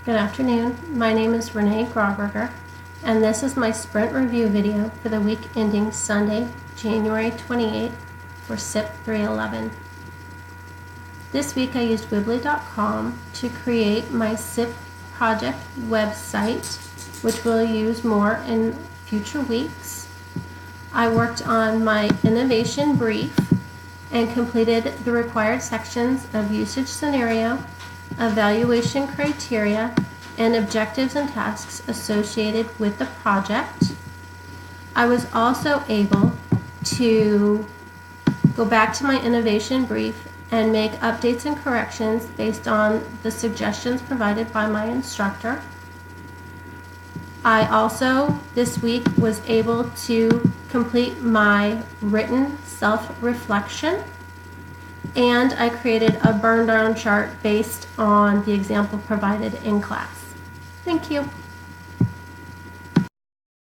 Good afternoon. My name is Renee Grauberger, and this is my sprint review video for the week ending Sunday, January 28th for SIP 311. This week I used Weebly.com to create my SIP project website, which we'll use more in future weeks. I worked on my innovation brief and completed the required sections of usage scenario, evaluation criteria, and objectives and tasks associated with the project. I was also able to go back to my innovation brief and make updates and corrections based on the suggestions provided by my instructor. I also this week was able to complete my written self-reflection, and I created a burn down chart based on the example provided in class. Thank you.